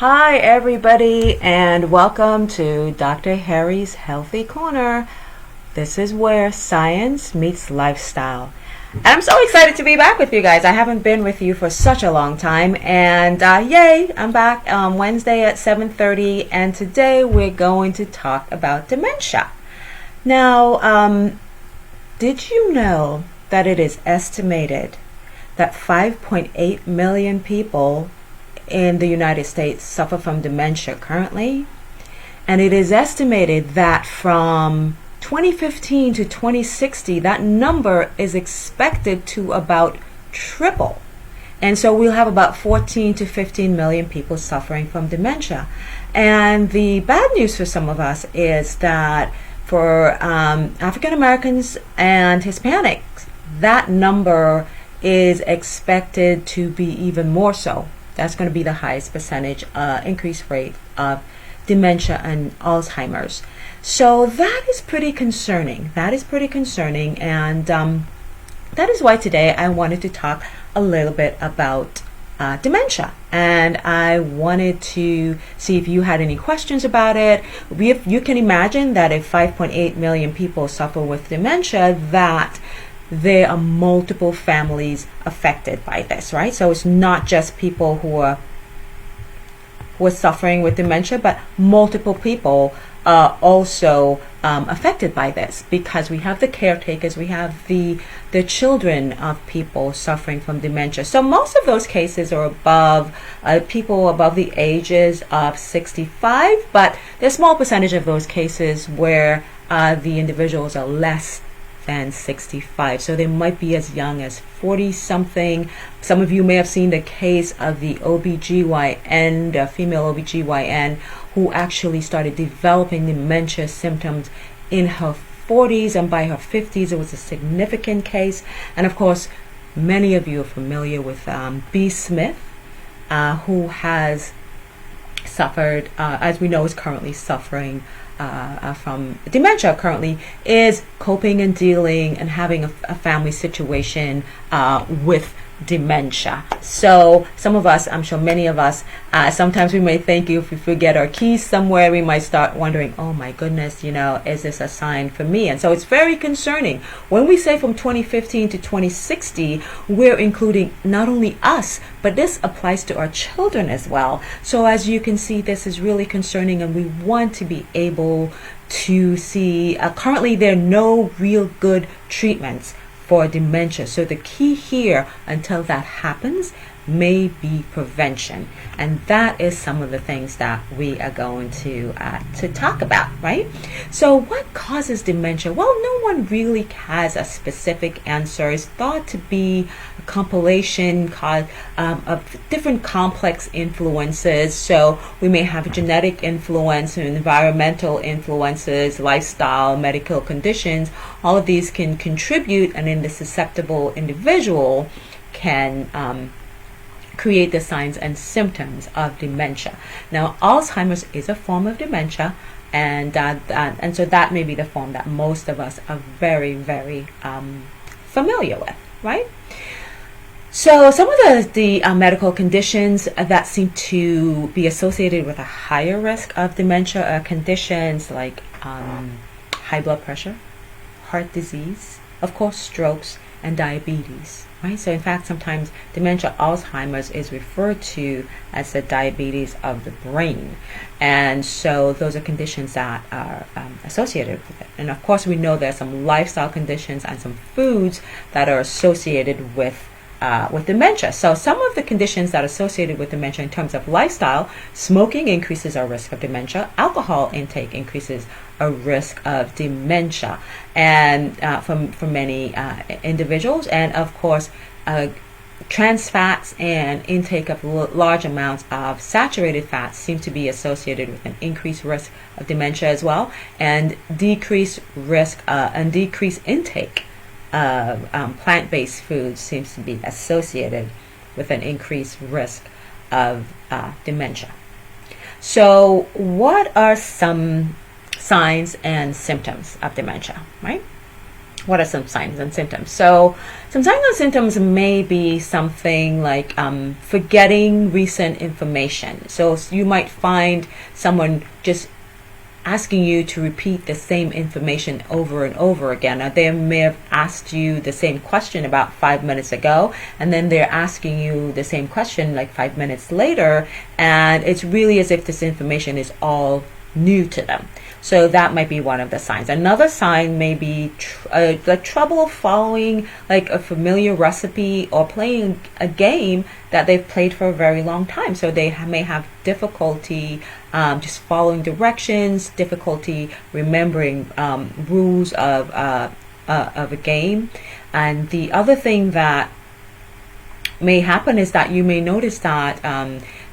Hi, everybody, and welcome to Dr. Harry's Healthy Corner. This is where science meets lifestyle. And I'm so excited to be back with you guys. I haven't been with you for such a long time, and yay, I'm back on Wednesday at 7:30, and today we're going to talk about dementia. Now, did you know that it is estimated that 5.8 million people in the United States suffer from dementia currently? And it is estimated that from 2015 to 2060, that number is expected to about triple. And so we'll have about 14 to 15 million people suffering from dementia. And the bad news for some of us is that for African Americans and Hispanics, that number is expected to be even more so. That's going to be the highest percentage increase rate of dementia and Alzheimer's. So that is pretty concerning. And that is why today I wanted to talk a little bit about dementia. And I wanted to see if you had any questions about it. You can imagine that if 5.8 million people suffer with dementia, that there are multiple families affected by this, right? So it's not just people who are suffering with dementia, but multiple people are also affected by this, because we have the caretakers, we have the children of people suffering from dementia. So most of those cases are above people above the ages of 65, but there's a small percentage of those cases where the individuals are less than 65. So they might be as young as 40 something. Some of you may have seen the case of the OBGYN, the female OBGYN, who actually started developing dementia symptoms in her 40s, and by her 50s it was a significant case. And of course, many of you are familiar with B. Smith, who has suffered, as we know, is currently suffering from dementia, currently is coping and dealing and having a family situation with dementia. So some of us, I'm sure many of us, sometimes we may think if we forget our keys somewhere, we might start wondering, oh my goodness, is this a sign for me? And so it's very concerning. When we say from 2015 to 2060, we're including not only us, but this applies to our children as well. So as you can see, this is really concerning, and we want to be able to see, currently there are no real good treatments for dementia. So the key here, until that happens, may be prevention. And that is some of the things that we are going to talk about, right? So what causes dementia? Well, no one really has a specific answer. It's thought to be a compilation of different complex influences. So we may have a genetic influence, environmental influences, lifestyle, medical conditions. All of these can contribute, and in the susceptible individual can create the signs and symptoms of dementia. Now, Alzheimer's is a form of dementia, and so that may be the form that most of us are very, very familiar with, right? So some of the medical conditions that seem to be associated with a higher risk of dementia are conditions like high blood pressure, heart disease, of course, strokes, and diabetes, right? So in fact, sometimes dementia Alzheimer's is referred to as the diabetes of the brain. And so those are conditions that are associated with it. And of course, we know there's some lifestyle conditions and some foods that are associated with dementia. So some of the conditions that are associated with dementia in terms of lifestyle: smoking increases our risk of dementia, alcohol intake increases a risk of dementia, and for many individuals, and of course trans fats and intake of large amounts of saturated fats seem to be associated with an increased risk of dementia as well, and decreased risk and decreased intake of plant-based foods seems to be associated with an increased risk of dementia. So what are some signs and symptoms of dementia, right? what are some signs and symptoms? So some signs and symptoms may be something like forgetting recent information. So you might find someone just asking you to repeat the same information over and over again. Now, they may have asked you the same question about 5 minutes ago, and then they're asking you the same question like 5 minutes later, and it's really as if this information is all new to them. So that might be one of the signs. Another sign may be the trouble following like a familiar recipe or playing a game that they've played for a very long time. So they may have difficulty just following directions, difficulty remembering rules of a game. And the other thing that may happen is that you may notice that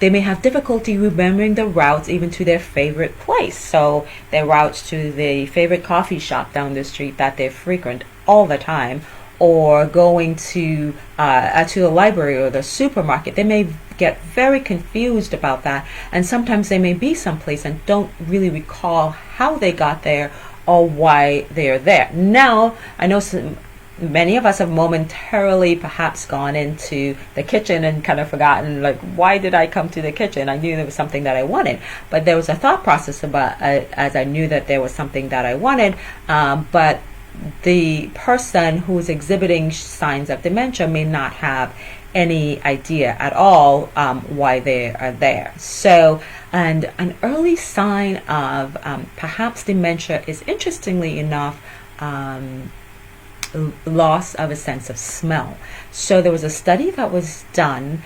they may have difficulty remembering the routes even to their favorite place. So their routes to the favorite coffee shop down the street that they frequent all the time, or going to the library or the supermarket. They may get very confused about that, and sometimes they may be someplace and don't really recall how they got there or why they're there. Now, I know many of us have momentarily perhaps gone into the kitchen and kind of forgotten, like, why did I come to the kitchen? I knew there was something that I wanted, but there was a thought process about as I knew that there was something that I wanted, but the person who is exhibiting signs of dementia may not have any idea at all why they are there. So, and an early sign of perhaps dementia is, interestingly enough, loss of a sense of smell. So there was a study that was done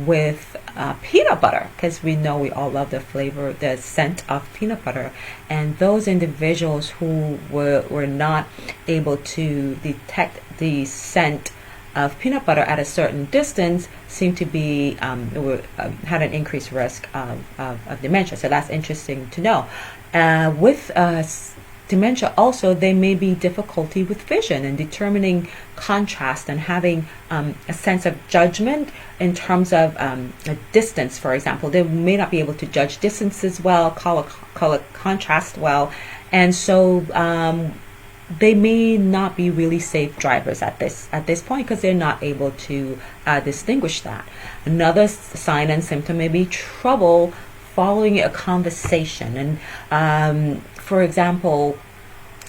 with peanut butter, because we know we all love the flavor, the scent of peanut butter, and those individuals who were not able to detect the scent of peanut butter at a certain distance seemed to be had an increased risk of dementia. So that's interesting to know. With dementia also, there may be difficulty with vision and determining contrast and having a sense of judgment in terms of a distance, for example. They may not be able to judge distances well, color contrast well, and so they may not be really safe drivers at this point, because they're not able to distinguish that. Another sign and symptom may be trouble following a conversation, and for example,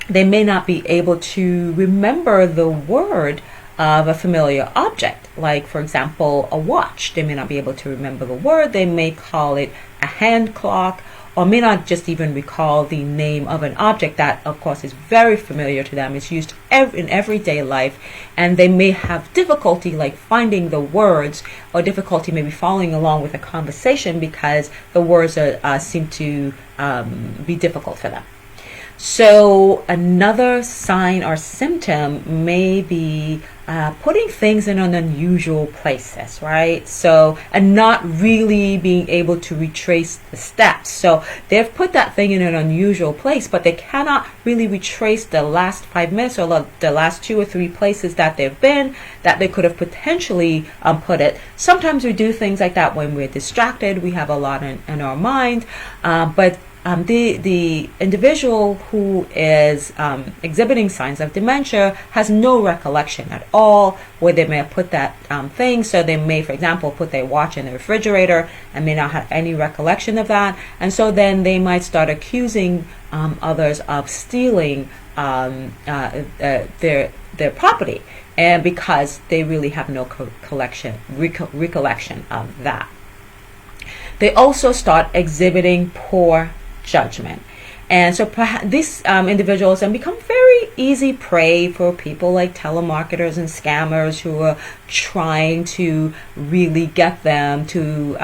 they may not be able to remember the word of a familiar object, like, for example, a watch. They may not be able to remember the word. They may call it a hand clock, or may not just even recall the name of an object that, of course, is very familiar to them. It's used in everyday life, and they may have difficulty like finding the words, or difficulty maybe following along with a conversation because the words seem to be difficult for them. So another sign or symptom may be putting things in unusual places, right? So, and not really being able to retrace the steps. So they've put that thing in an unusual place, but they cannot really retrace the last 5 minutes or the last 2 or 3 places that they've been, that they could have potentially put it. Sometimes we do things like that when we're distracted. We have a lot in our mind, but the individual who is exhibiting signs of dementia has no recollection at all where they may have put that thing. So they may, for example, put their watch in the refrigerator and may not have any recollection of that. And so then they might start accusing others of stealing their property, and because they really have no recollection of that. They also start exhibiting poor judgment. And so these individuals then become very easy prey for people like telemarketers and scammers who are trying to really get them to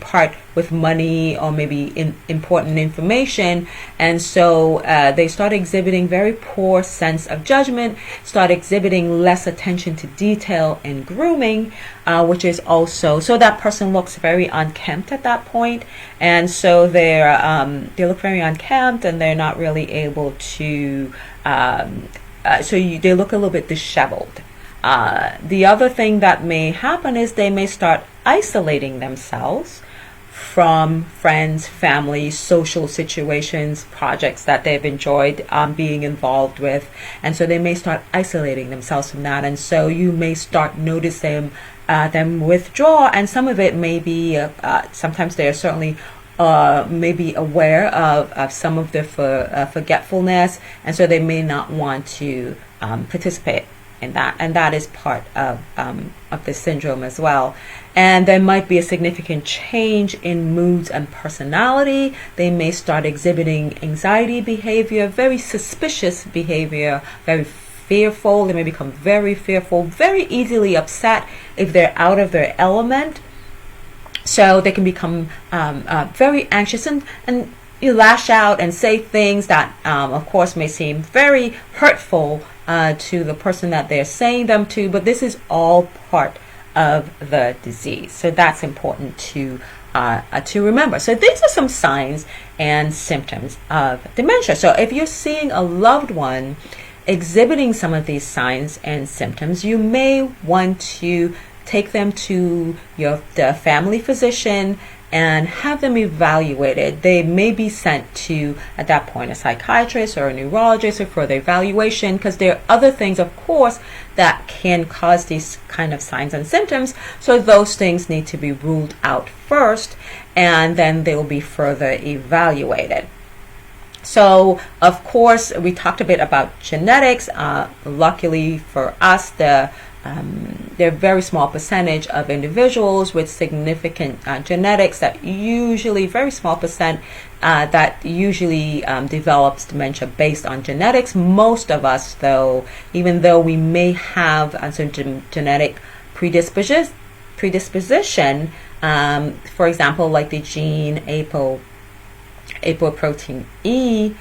part with money or maybe important information. And so they start exhibiting very poor sense of judgment, start exhibiting less attention to detail and grooming, which is also, so that person looks very unkempt at that point. And so they look very unkempt, and they're not really able to, they look a little bit disheveled. The other thing that may happen is they may start isolating themselves from friends, family, social situations, projects that they've enjoyed being involved with. And so they may start isolating themselves from that. And so you may start noticing them withdraw. And some of it may be, sometimes they are certainly maybe aware of some of the forgetfulness. And so they may not want to participate in that. And that is part of this syndrome as well. And there might be a significant change in moods and personality. They may start exhibiting anxiety behavior, very suspicious behavior, very fearful. They may become very fearful, very easily upset if they're out of their element. So they can become very anxious and you lash out and say things that, of course, may seem very hurtful to the person that they're saying them to. But this is all part of the disease. So that's important to remember. So these are some signs and symptoms of dementia. So if you're seeing a loved one exhibiting some of these signs and symptoms, you may want to take them to the family physician and have them evaluated. They may be sent to, at that point, a psychiatrist or a neurologist for the evaluation, because there are other things, of course, that can cause these kind of signs and symptoms. So those things need to be ruled out first, and then they will be further evaluated. So, of course, we talked a bit about genetics. Luckily for us, there are a very small percentage of individuals with significant genetics that usually, very small percent, that usually develops dementia based on genetics. Most of us, though, even though we may have some genetic predisposition, for example, like the gene apoprotein E,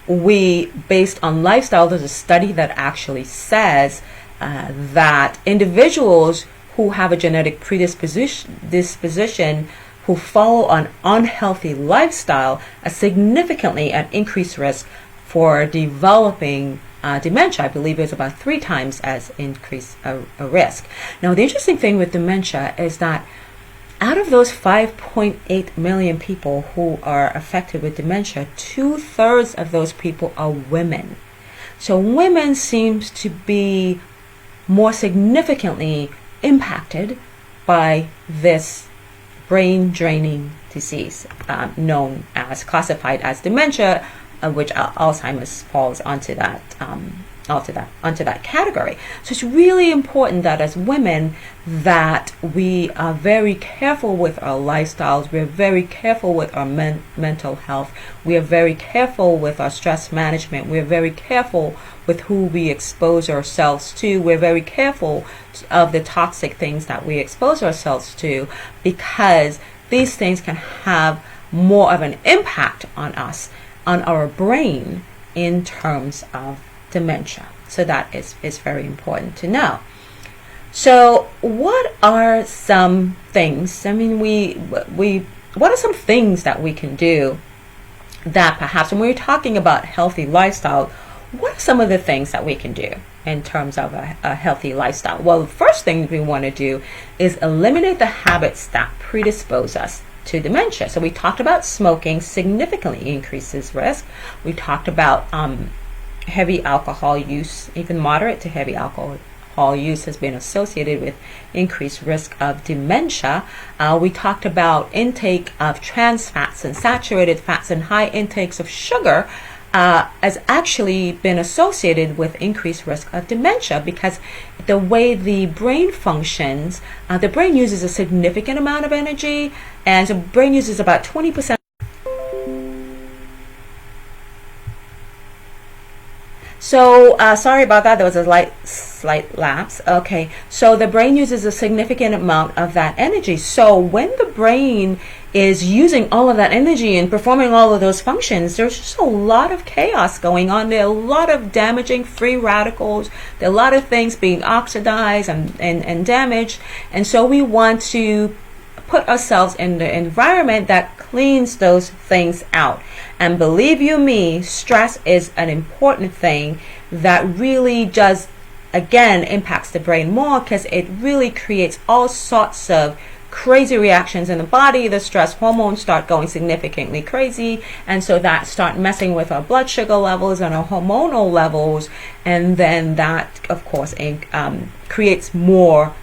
we, based on lifestyle, there's a study that actually says that individuals who have a genetic predisposition who follow an unhealthy lifestyle are significantly at increased risk for developing dementia. I believe it's about 3 times as increased a risk. Now, the interesting thing with dementia is that out of those 5.8 million people who are affected with dementia, 2/3 of those people are women. So women seems to be more significantly impacted by this brain draining disease known as, classified as dementia, which Alzheimer's falls onto that category. So it's really important that as women that we are very careful with our lifestyles, we're very careful with our mental health, we are very careful with our stress management, we're very careful with who we expose ourselves to, we're very careful of the toxic things that we expose ourselves to, because these things can have more of an impact on us, on our brain, in terms of dementia. So that is very important to know. So what are some things, I mean, what are some things that we can do that perhaps when we're talking about healthy lifestyle, what are some of the things that we can do in terms of a healthy lifestyle? Well, the first thing we want to do is eliminate the habits that predispose us to dementia. So we talked about smoking significantly increases risk. We talked about heavy alcohol use, even moderate to heavy alcohol use has been associated with increased risk of dementia. We talked about intake of trans fats and saturated fats and high intakes of sugar has actually been associated with increased risk of dementia, because the way the brain functions, the brain uses a significant amount of energy, and the brain uses about 20%. So sorry about that. There was a slight lapse. Okay, so the brain uses a significant amount of that energy. So when the brain is using all of that energy and performing all of those functions, there's just a lot of chaos going on. There are a lot of damaging free radicals. There are a lot of things being oxidized and damaged. And so we want to put ourselves in the environment that cleans those things out. And believe you me, stress is an important thing that really does, again, impacts the brain more, because it really creates all sorts of crazy reactions in the body. The stress hormones start going significantly crazy, and so that start messing with our blood sugar levels and our hormonal levels, and then that, of course, creates more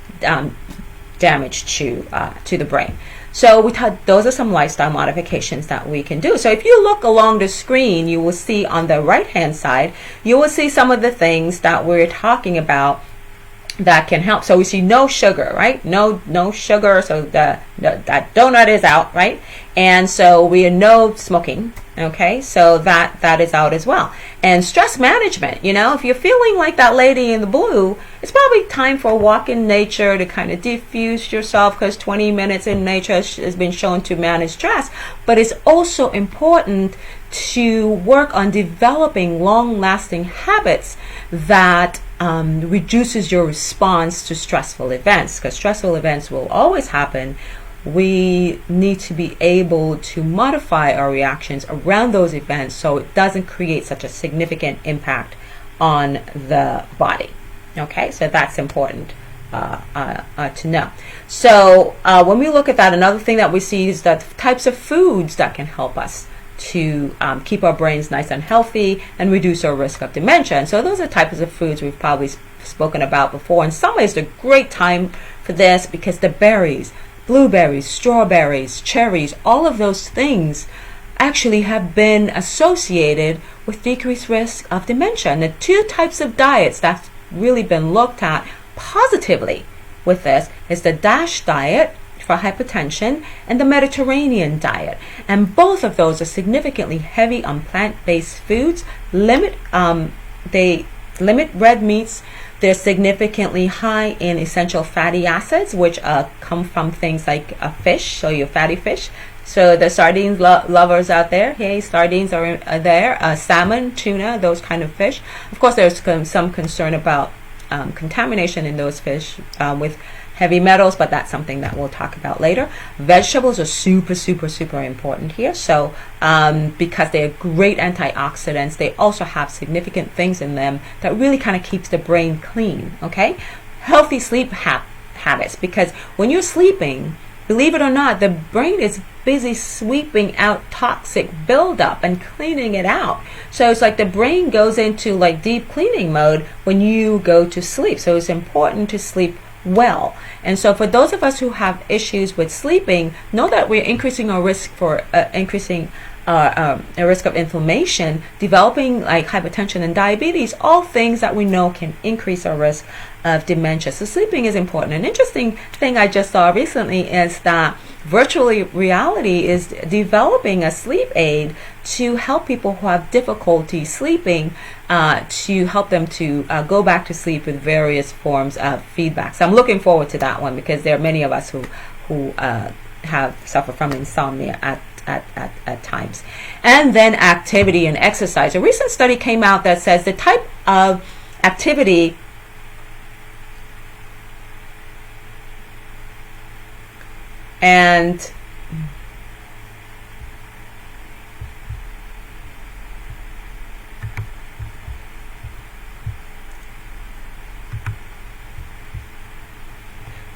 damage to the brain. So those are some lifestyle modifications that we can do. So if you look along the screen, you will see on the right hand side, you will see some of the things that we're talking about that can help. So we see no sugar, right? No sugar. So that donut is out, right? And so we are no smoking. Okay, so that is out as well. And stress management, if you're feeling like that lady in the blue, it's probably time for a walk in nature to kind of diffuse yourself, because 20 minutes in nature has been shown to manage stress. But it's also important to work on developing long-lasting habits that reduces your response to stressful events, because stressful events will always happen. We need to be able to modify our reactions around those events so it doesn't create such a significant impact on the body. Okay, so that's important to know. So when we look at that, another thing that we see is the types of foods that can help us to keep our brains nice and healthy and reduce our risk of dementia. And so those are types of foods we've probably spoken about before. In some ways, it's a great time for this because the berries, blueberries, strawberries, cherries, all of those things actually have been associated with decreased risk of dementia. And the two types of diets that's really been looked at positively with this is the DASH diet for hypertension and the Mediterranean diet. And both of those are significantly heavy on plant-based foods. They limit red meats. They're significantly high in essential fatty acids, which come from things like fish, so your fatty fish. So the sardines lovers out there, hey, sardines are there, salmon, tuna, those kind of fish. Of course, there's some concern about contamination in those fish with heavy metals, but that's something that we'll talk about later. Vegetables are super, super, super important here. So because they are great antioxidants, they also have significant things in them that really kind of keeps the brain clean, okay? Healthy sleep habits, because when you're sleeping, believe it or not, the brain is busy sweeping out toxic buildup and cleaning it out. So it's like the brain goes into like deep cleaning mode when you go to sleep. So it's important to sleep well. And so for those of us who have issues with sleeping, know that we're increasing our risk for a risk of inflammation, developing like hypertension and diabetes, all things that we know can increase our risk of dementia. So sleeping is important. An interesting thing I just saw recently is that virtual reality is developing a sleep aid to help people who have difficulty sleeping, to help them to go back to sleep with various forms of feedback. So I'm looking forward to that one because there are many of us who have suffered from insomnia at times. And then activity and exercise. A recent study came out that says the type of activity and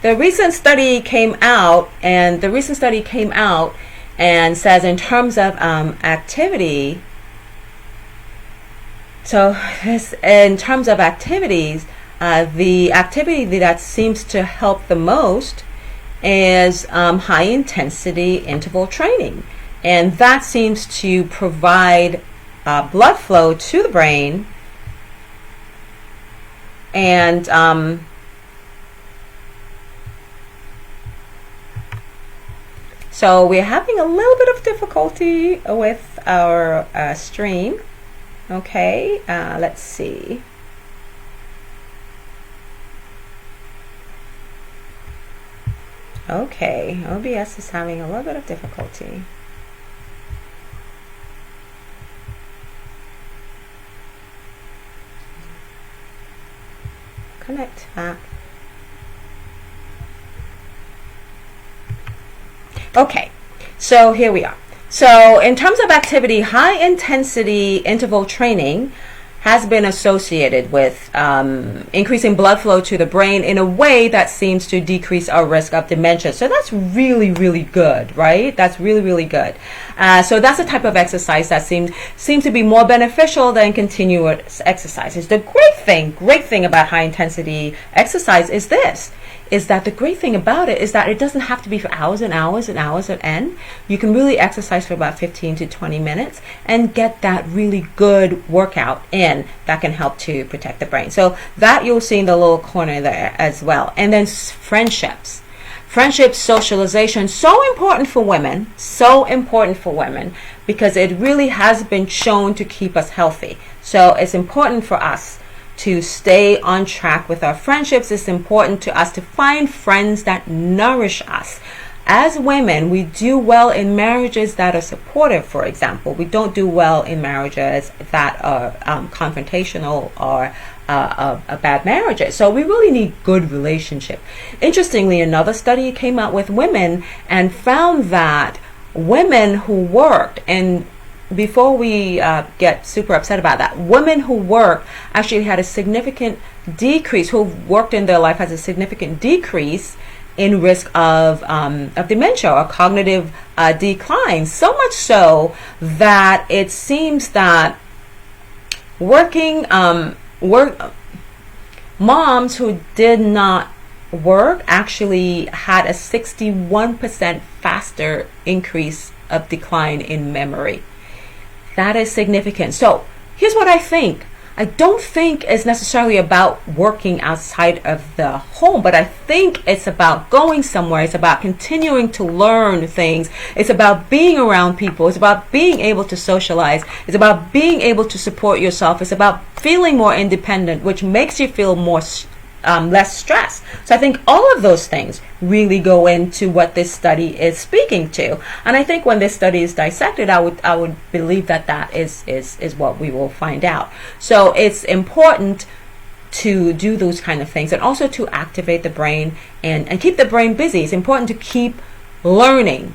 the recent study came out and says in terms of activity, so in terms of activities, the activity that seems to help the most is high intensity interval training, and that seems to provide blood flow to the brain and so we're having a little bit of difficulty with our stream. Okay, let's see. Okay, OBS is having a little bit of difficulty. Connect back. Okay, so here we are. So in terms of activity, high intensity interval training has been associated with increasing blood flow to the brain in a way that seems to decrease our risk of dementia. So that's really, really good, right? That's really, really good. So that's a type of exercise that seems to be more beneficial than continuous exercises. The great thing about high intensity exercise is that the great thing about it is that it doesn't have to be for hours and hours and hours at end. You can really exercise for about 15 to 20 minutes and get that really good workout in that can help to protect the brain. So that you'll see in the little corner there as well. And then friendships. Friendships, socialization, so important for women, because it really has been shown to keep us healthy. So it's important for us to stay on track with our friendships. It's important to us to find friends that nourish us. As women, we do well in marriages that are supportive, for example. We don't do well in marriages that are confrontational or bad marriages. So we really need good relationship. Interestingly, another study came out with women and found that women who worked, and before we get super upset about that, women who work actually had a significant decrease, who worked in their life has a significant decrease in risk of dementia or cognitive decline. So much so that it seems that moms who did not work actually had a 61% faster increase of decline in memory. That is significant. So here's what I think. I don't think it's necessarily about working outside of the home, but I think it's about going somewhere. It's about continuing to learn things. It's about being around people. It's about being able to socialize. It's about being able to support yourself. It's about feeling more independent, which makes you feel more less stress. So I think all of those things really go into what this study is speaking to. And I think when this study is dissected, I would believe that is what we will find out. So it's important to do those kind of things, and also to activate the brain and keep the brain busy. It's important to keep learning.